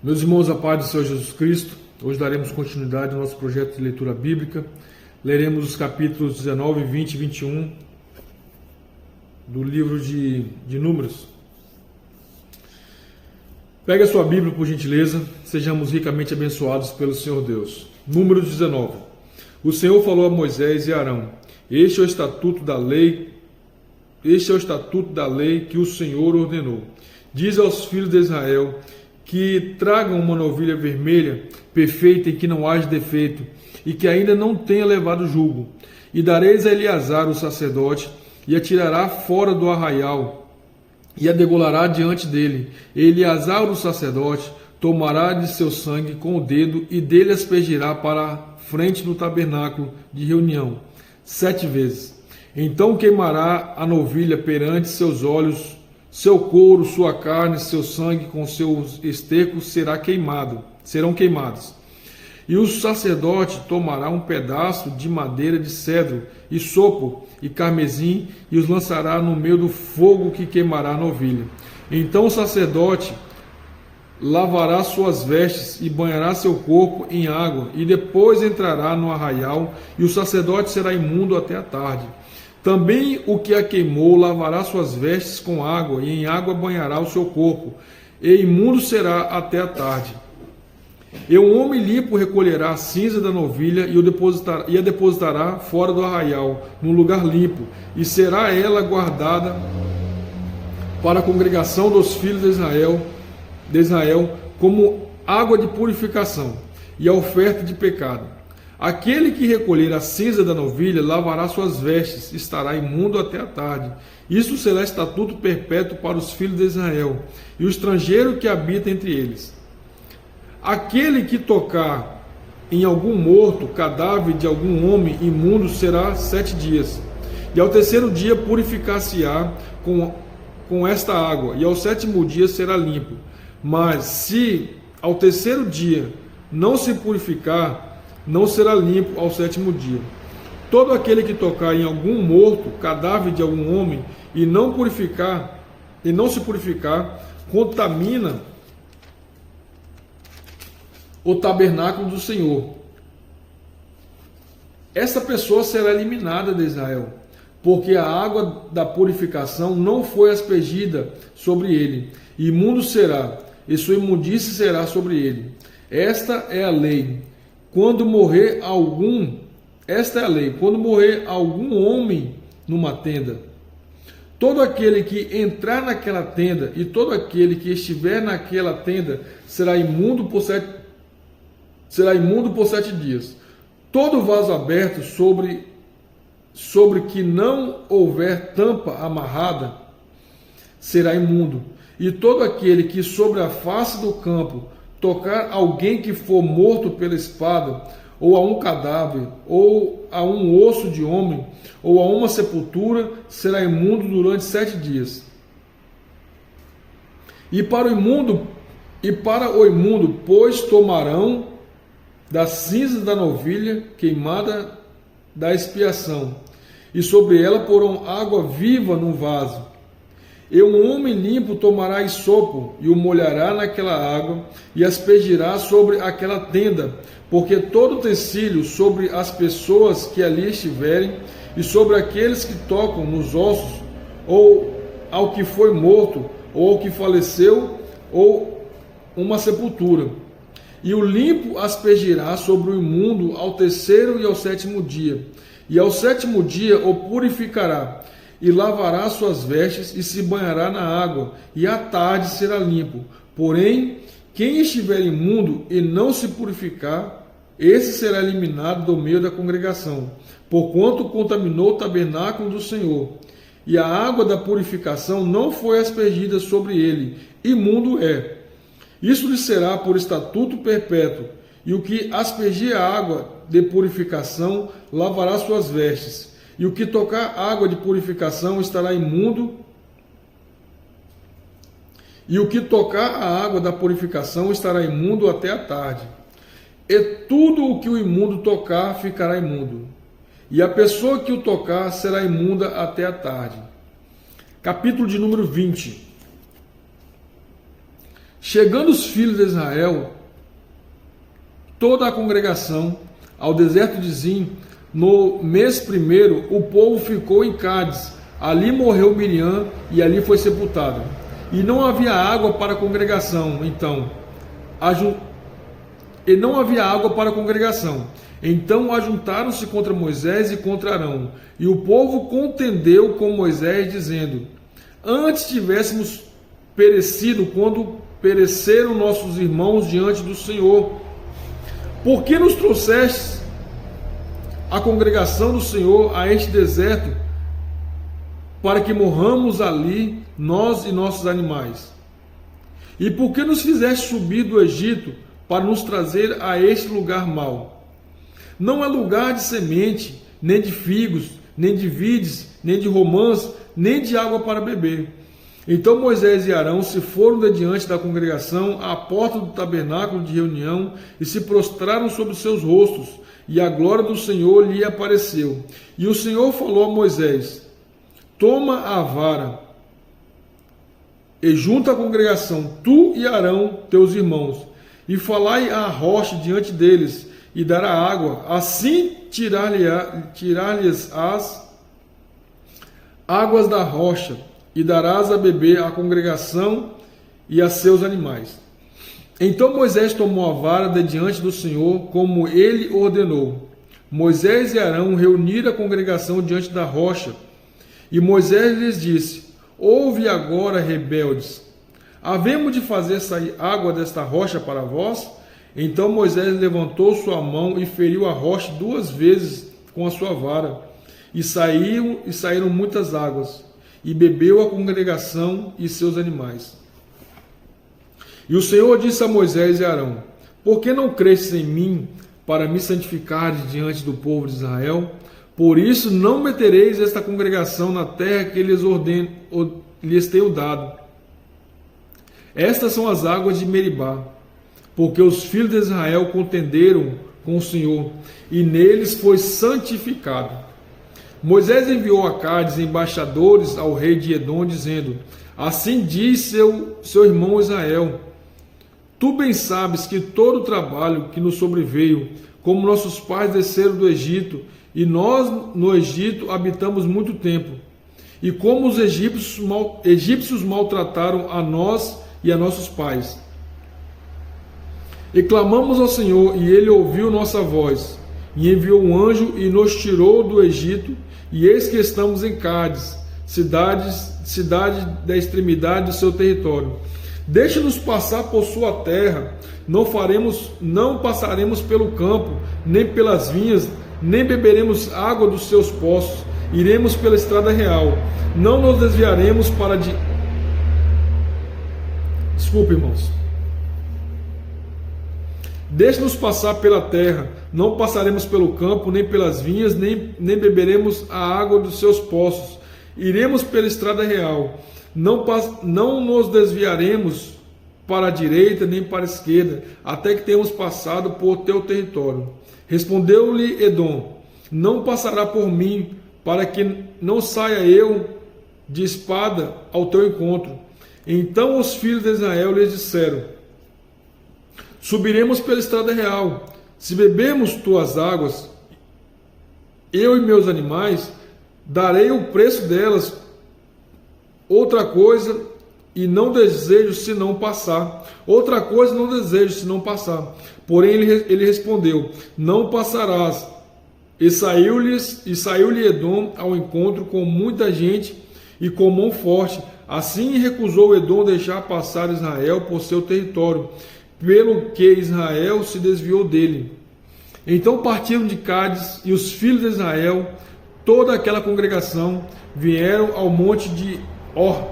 Meus irmãos, a paz do Senhor Jesus Cristo, hoje daremos continuidade ao nosso projeto de leitura bíblica. Leremos os capítulos 19, 20 e 21 do livro de Números. Pegue a sua Bíblia, por gentileza, sejamos ricamente abençoados pelo Senhor Deus. Números 19. O Senhor falou a Moisés e Arão: Este é o estatuto da lei que o Senhor ordenou. Diz aos filhos de Israel que tragam uma novilha vermelha, perfeita, em que não haja defeito, e que ainda não tenha levado julgo. E dareis a Eleazar, o sacerdote, e a tirará fora do arraial, e a degolará diante dele. E Eleazar, o sacerdote, tomará de seu sangue com o dedo, e dele aspergirá para a frente do tabernáculo de reunião 7 vezes. Então queimará a novilha perante seus olhos. Seu couro, sua carne, seu sangue com seus estercos serão queimados. E o sacerdote tomará um pedaço de madeira de cedro, e sopo, e carmesim, e os lançará no meio do fogo que queimará a novilha. Então o sacerdote lavará suas vestes e banhará seu corpo em água, e depois entrará no arraial, e o sacerdote será imundo até a tarde. Também o que a queimou lavará suas vestes com água, e em água banhará o seu corpo, e imundo será até a tarde. E um homem limpo recolherá a cinza da novilha e a depositará fora do arraial, num lugar limpo, e será ela guardada para a congregação dos filhos de Israel como água de purificação e a oferta de pecado. Aquele que recolher a cinza da novilha lavará suas vestes, estará imundo até a tarde. Isso será estatuto perpétuo para os filhos de Israel e o estrangeiro que habita entre eles. Aquele que tocar em algum morto, cadáver de algum homem imundo, será 7 dias. E ao terceiro dia purificar-se-á com esta água, e ao 7º dia será limpo. Mas se ao terceiro dia não se purificar, não será limpo ao 7º dia. Todo aquele que tocar em algum morto, cadáver de algum homem, e não se purificar, contamina o tabernáculo do Senhor. Essa pessoa será eliminada de Israel, porque a água da purificação não foi aspergida sobre ele. Imundo será, e sua imundície será sobre ele. Esta é a lei. Quando morrer algum homem numa tenda, todo aquele que entrar naquela tenda e todo aquele que estiver naquela tenda será imundo por 7 dias. Todo vaso aberto sobre que não houver tampa amarrada será imundo. E todo aquele que sobre a face do campo tocar alguém que for morto pela espada, ou a um cadáver, ou a um osso de homem, ou a uma sepultura, será imundo durante 7 dias. E para o imundo, pois tomarão da cinza da novilha queimada da expiação, e sobre ela porão água viva num vaso. E um homem limpo tomará esopo e o molhará naquela água e aspergirá sobre aquela tenda, porque todo utensílio sobre as pessoas que ali estiverem e sobre aqueles que tocam nos ossos, ou ao que foi morto, ou ao que faleceu, ou uma sepultura. E o limpo aspergirá sobre o imundo ao terceiro e ao 7º dia, e ao 7º dia o purificará, e lavará suas vestes e se banhará na água, e à tarde será limpo. Porém, quem estiver imundo e não se purificar, esse será eliminado do meio da congregação, porquanto contaminou o tabernáculo do Senhor. E a água da purificação não foi aspergida sobre ele, imundo é. Isso lhe será por estatuto perpétuo, e o que aspergir a água de purificação lavará suas vestes. E o que tocar água de purificação estará imundo. E o que tocar a água da purificação estará imundo até a tarde. E tudo o que o imundo tocar ficará imundo. E a pessoa que o tocar será imunda até a tarde. Capítulo de número 20. Chegando os filhos de Israel, toda a congregação, ao deserto de Zim, no mês primeiro, o povo ficou em Cádiz. Ali morreu Miriam e ali foi sepultada. E não havia água para a congregação. Então ajuntaram-se contra Moisés e contra Arão. E o povo contendeu com Moisés, dizendo: Antes tivéssemos perecido quando pereceram nossos irmãos diante do Senhor. Por que nos trouxeste a congregação do Senhor a este deserto, para que morramos ali, nós e nossos animais? E por que nos fizeste subir do Egito para nos trazer a este lugar mau? Não é lugar de semente, nem de figos, nem de vides, nem de romãs, nem de água para beber. Então Moisés e Arão se foram de diante da congregação à porta do tabernáculo de reunião e se prostraram sobre seus rostos, e a glória do Senhor lhe apareceu. E o Senhor falou a Moisés: Toma a vara e junta a congregação, tu e Arão, teus irmãos, e falai à rocha diante deles, e dará água. Assim tirar-lhes as águas da rocha, e darás a beber à congregação e a seus animais. Então Moisés tomou a vara de diante do Senhor, como ele ordenou. Moisés e Arão reuniram a congregação diante da rocha, e Moisés lhes disse: Ouve agora, rebeldes, havemos de fazer sair água desta rocha para vós? Então Moisés levantou sua mão e feriu a rocha 2 vezes com a sua vara, e saíram muitas águas, e bebeu a congregação e seus animais. E o Senhor disse a Moisés e Arão: Por que não cresces em mim para me santificares diante do povo de Israel? Por isso não metereis esta congregação na terra que lhes tenho dado. Estas são as águas de Meribá, porque os filhos de Israel contenderam com o Senhor, e neles foi santificado. Moisés enviou a Cádiz embaixadores ao rei de Edom, dizendo: Assim diz seu irmão Israel: Tu bem sabes que todo o trabalho que nos sobreveio, como nossos pais desceram do Egito, e nós no Egito habitamos muito tempo, e como os egípcios maltrataram a nós e a nossos pais. E clamamos ao Senhor, e ele ouviu nossa voz, e enviou um anjo e nos tirou do Egito, e eis que estamos em Cádiz, cidade da extremidade do seu território. Deixe-nos passar por sua terra, não passaremos pelo campo, nem pelas vinhas, nem beberemos água dos seus poços, iremos pela estrada real, não nos desviaremos para de... Desculpe, irmãos. Deixe-nos passar pela terra, não passaremos pelo campo, nem pelas vinhas, nem beberemos a água dos seus poços, iremos pela estrada real, não nos desviaremos para a direita nem para a esquerda, até que tenhamos passado por teu território. Respondeu-lhe Edom: Não passará por mim, para que não saia eu de espada ao teu encontro. Então os filhos de Israel lhes disseram: Subiremos pela estrada real. Se bebermos tuas águas, eu e meus animais, darei o preço delas. Outra coisa não desejo senão passar. Outra coisa não desejo senão passar. Porém ele respondeu: Não passarás. E saiu-lhe Edom ao encontro com muita gente e com mão forte. Assim recusou Edom deixar passar Israel por seu território, pelo que Israel se desviou dele. Então partiram de Cádiz, e os filhos de Israel, toda aquela congregação, vieram ao monte de Or.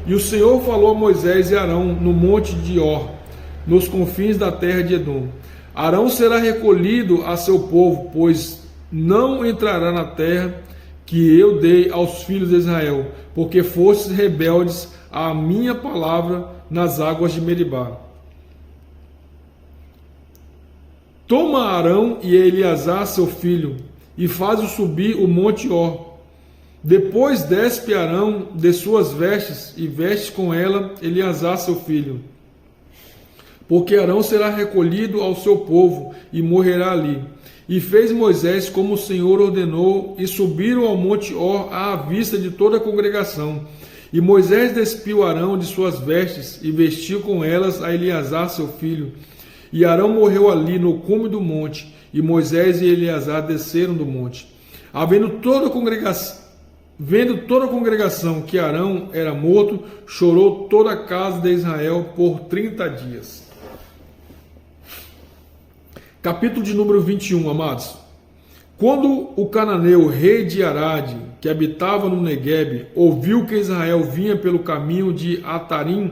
E o Senhor falou a Moisés e Arão no monte de Or, nos confins da terra de Edom: Arão será recolhido a seu povo, pois não entrará na terra que eu dei aos filhos de Israel, porque fostes rebeldes à minha palavra nas águas de Meribá. Toma Arão e Eleazar seu filho, e faz-o subir o monte Or. Depois despe Arão de suas vestes, e veste com ela Eleazar seu filho. porque Arão será recolhido ao seu povo e morrerá ali. E fez Moisés como o Senhor ordenou, e subiram ao monte Hor à vista de toda a congregação. E Moisés despiu Arão de suas vestes, e vestiu com elas a Eleazar seu filho. E Arão morreu ali no cume do monte, e Moisés e Eleazar desceram do monte. Vendo toda a congregação que Arão era morto, chorou toda a casa de Israel por 30 dias. Capítulo de número 21, amados. Quando o cananeu, rei de Arade, que habitava no Neguebe, ouviu que Israel vinha pelo caminho de Atarim,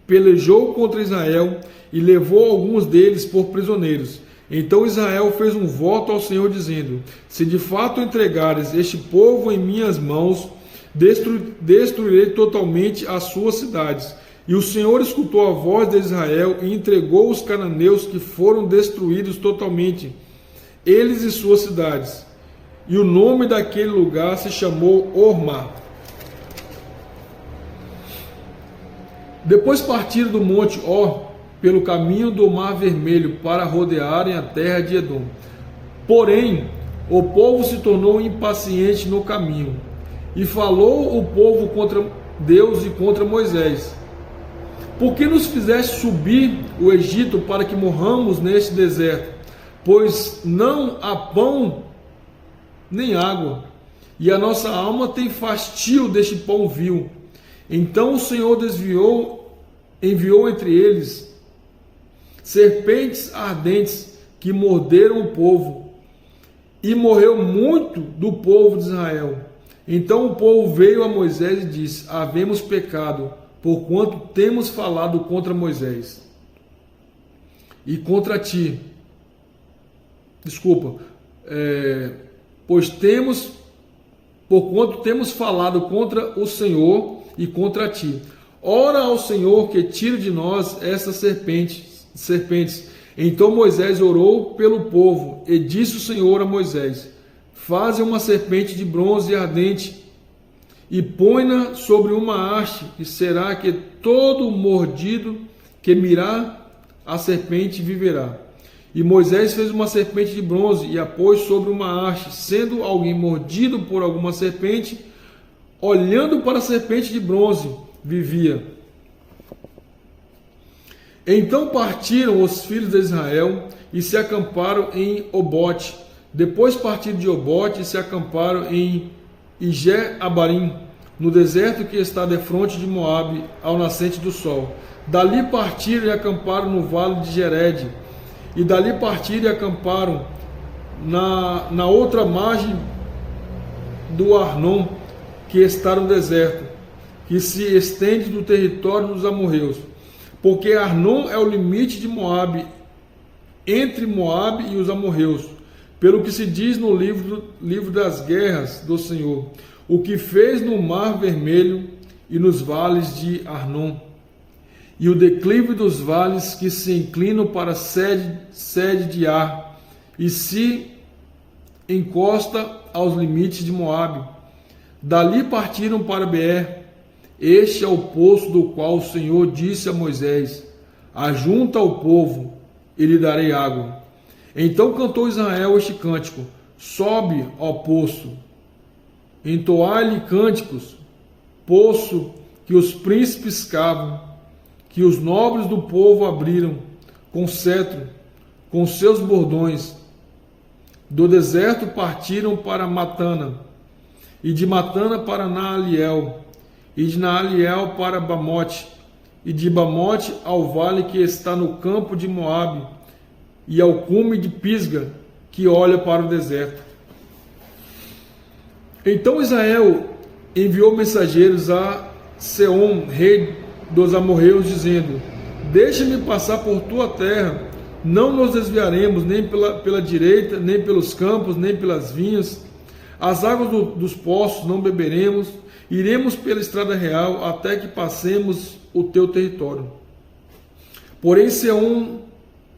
pelejou contra Israel e levou alguns deles por prisioneiros. Então Israel fez um voto ao Senhor, dizendo: se de fato entregares este povo em minhas mãos, destruirei totalmente as suas cidades. E o Senhor escutou a voz de Israel e entregou os cananeus, que foram destruídos totalmente, eles e suas cidades. E o nome daquele lugar se chamou Hormá. Depois partiram do monte Hor pelo caminho do Mar Vermelho para rodearem a terra de Edom. Porém, o povo se tornou impaciente no caminho, e falou o povo contra Deus e contra Moisés: por que nos fizeste subir o Egito para que morramos neste deserto? Pois não há pão nem água, e a nossa alma tem fastio deste pão vil. Então o Senhor enviou entre eles serpentes ardentes que morderam o povo, e morreu muito do povo de Israel. Então o povo veio a Moisés e disse: havemos pecado, porquanto temos falado contra Moisés e contra ti. Porquanto temos falado contra o Senhor e contra ti. Ora ao Senhor que tire de nós essas serpentes. Então Moisés orou pelo povo, e disse o Senhor a Moisés: faze uma serpente de bronze ardente, e põe-na sobre uma haste, e será que todo mordido que mirar a serpente viverá. E Moisés fez uma serpente de bronze e a pôs sobre uma haste. Sendo alguém mordido por alguma serpente, olhando para a serpente de bronze, vivia. Então partiram os filhos de Israel e se acamparam em Obote. Depois partiram de Obote e se acamparam em Ijé-Abarim, no deserto que está defronte de Moabe, ao nascente do sol. Dali partiram e acamparam no vale de Jered. E dali partiram e acamparam na outra margem do Arnon, que está no deserto, que se estende do território dos amorreus. Porque Arnon é o limite de Moabe, entre Moabe e os amorreus, pelo que se diz no livro das guerras do Senhor, o que fez no Mar Vermelho e nos vales de Arnon, e o declive dos vales que se inclinam para a sede de Ar, e se encosta aos limites de Moabe. Dali partiram para Beer. Este é o poço do qual o Senhor disse a Moisés: ajunta o povo e lhe darei água. Então cantou Israel este cântico: sobe ao poço, entoai-lhe cânticos, poço que os príncipes cavam, que os nobres do povo abriram com cetro, com seus bordões. Do deserto partiram para Matana, e de Matana para Naaliel, e de Naaliel para Bamote, e de Bamote ao vale que está no campo de Moabe, e ao cume de Pisga, que olha para o deserto. Então Israel enviou mensageiros a Seom, rei dos amorreus, dizendo: deixa-me passar por tua terra, não nos desviaremos nem pela direita, nem pelos campos, nem pelas vinhas. As águas dos poços não beberemos, iremos pela estrada real até que passemos o teu território. Porém Seom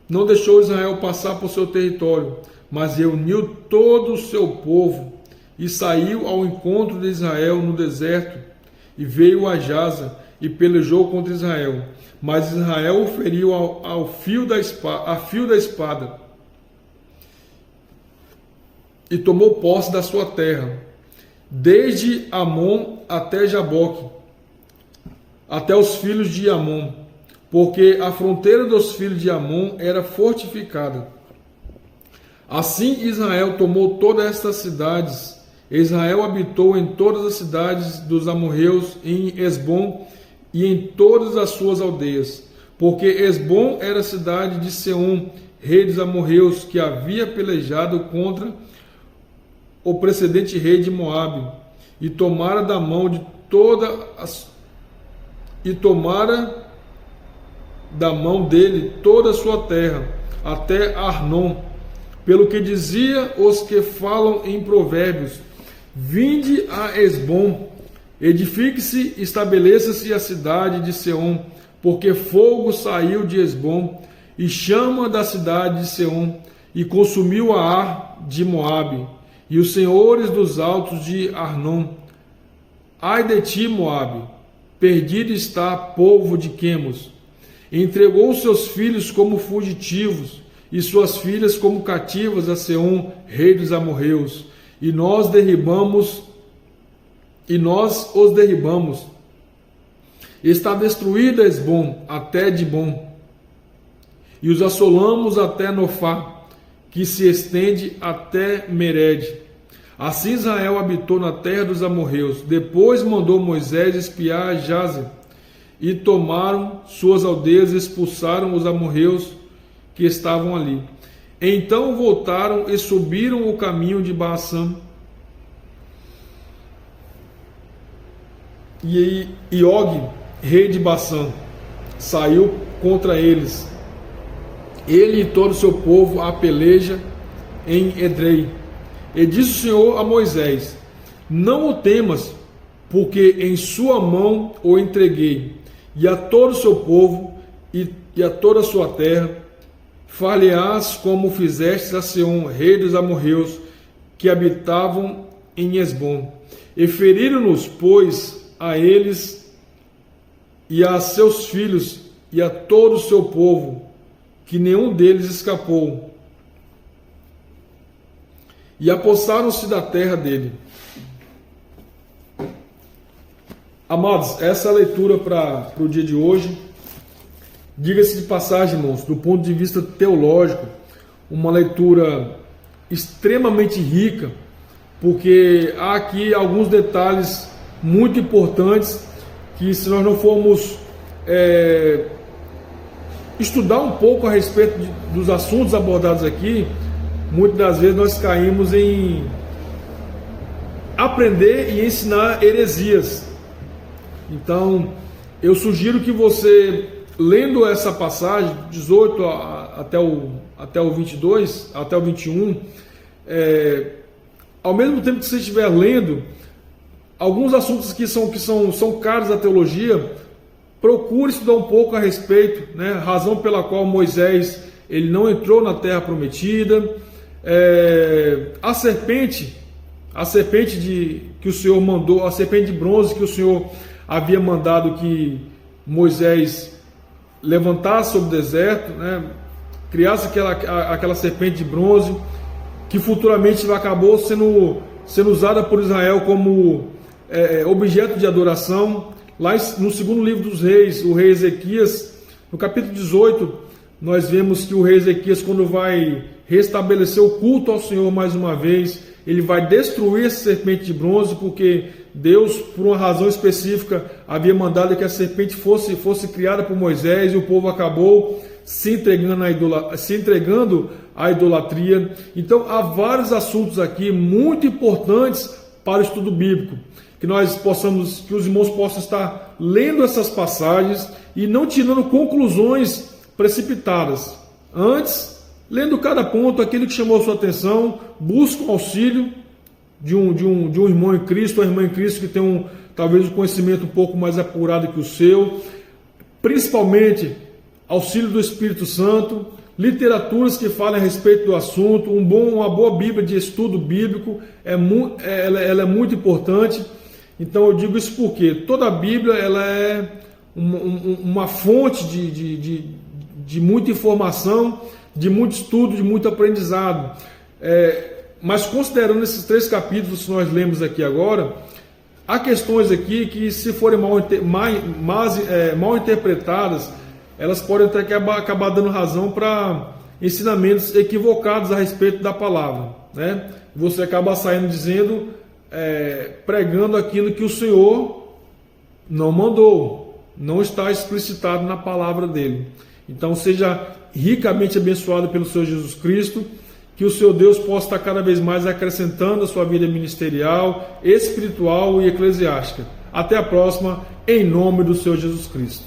não deixou Israel passar por seu território, mas reuniu todo o seu povo e saiu ao encontro de Israel no deserto, e veio a Jaza, e pelejou contra Israel. Mas Israel o feriu a fio da espada e tomou posse da sua terra, desde Amon até Jaboque, até os filhos de Amon, porque a fronteira dos filhos de Amon era fortificada. Assim Israel tomou todas estas cidades. Israel habitou em todas as cidades dos amorreus, em Esbom e em todas as suas aldeias, porque Esbom era a cidade de Seom, rei dos amorreus, que havia pelejado contra o precedente rei de Moabe, e tomara da mão dele toda a sua terra, até Arnon, pelo que dizia os que falam em provérbios: vinde a Esbom, edifique-se, estabeleça-se a cidade de Seom, porque fogo saiu de Esbom, e chama da cidade de Seom, e consumiu a Ar de Moabe, e os senhores dos altos de Arnon. Ai de ti, Moabe, perdido está povo de Quemos. Entregou seus filhos como fugitivos, e suas filhas como cativas a Seom, rei dos amorreus. E nós os derribamos. Está destruída Esbom até Dibom, e os assolamos até Nofá, que se estende até Mered. Assim Israel habitou na terra dos amorreus. Depois mandou Moisés espiar Jazer, e tomaram suas aldeias e expulsaram os amorreus que estavam ali. Então voltaram e subiram o caminho de Baassã. E Og, rei de Baassã, saiu contra eles, ele e todo o seu povo, a peleja em Edrei. E disse o Senhor a Moisés: não o temas, porque em sua mão o entreguei, e a todo o seu povo e a toda a sua terra. Far-lhe-ás como fizestes a Seom, rei dos amorreus, que habitavam em Esbom. E feriram-nos, pois, a eles e a seus filhos e a todo o seu povo, que nenhum deles escapou, e apossaram-se da terra dele. Amados, essa é a leitura para o dia de hoje. Diga-se de passagem, irmãos, do ponto de vista teológico, uma leitura extremamente rica, porque há aqui alguns detalhes muito importantes que, se nós não formos estudar um pouco a respeito dos assuntos abordados aqui, muitas das vezes nós caímos em aprender e ensinar heresias. Então, eu sugiro que você, lendo essa passagem, 18 até o 22, até o 21, ao mesmo tempo que você estiver lendo, alguns assuntos que são caros à teologia, procure estudar um pouco a respeito, né? A razão pela qual Moisés ele não entrou na terra prometida, a serpente que o Senhor mandou, a serpente de bronze que o Senhor havia mandado que Moisés levantasse sobre o deserto, né? Criasse aquela serpente de bronze, que futuramente acabou sendo usada por Israel como objeto de adoração. Lá no segundo livro dos reis, o rei Ezequias, no capítulo 18, nós vemos que o rei Ezequias, quando vai restabelecer o culto ao Senhor mais uma vez, ele vai destruir essa serpente de bronze, porque Deus, por uma razão específica, havia mandado que a serpente fosse criada por Moisés, e o povo acabou se entregando à idolatria. Então, há vários assuntos aqui muito importantes para o estudo bíblico, que os irmãos possam estar lendo essas passagens e não tirando conclusões precipitadas. Antes, lendo cada ponto, aquilo que chamou a sua atenção, busque o auxílio de um irmão em Cristo, uma irmã em Cristo que tem talvez um conhecimento um pouco mais apurado que o seu, principalmente auxílio do Espírito Santo, literaturas que falem a respeito do assunto, uma boa Bíblia de estudo bíblico, ela é muito importante. Então eu digo isso porque toda a Bíblia ela é uma fonte de muita informação, de muito estudo, de muito aprendizado. Mas considerando esses 3 capítulos que nós lemos aqui agora, há questões aqui que, se forem mal interpretadas, elas podem até acabar dando razão para ensinamentos equivocados a respeito da palavra, né? Você acaba saindo dizendo, pregando aquilo que o Senhor não mandou, não está explicitado na palavra dele. Então seja ricamente abençoado pelo Senhor Jesus Cristo, que o seu Deus possa estar cada vez mais acrescentando a sua vida ministerial, espiritual e eclesiástica. Até a próxima, em nome do Senhor Jesus Cristo.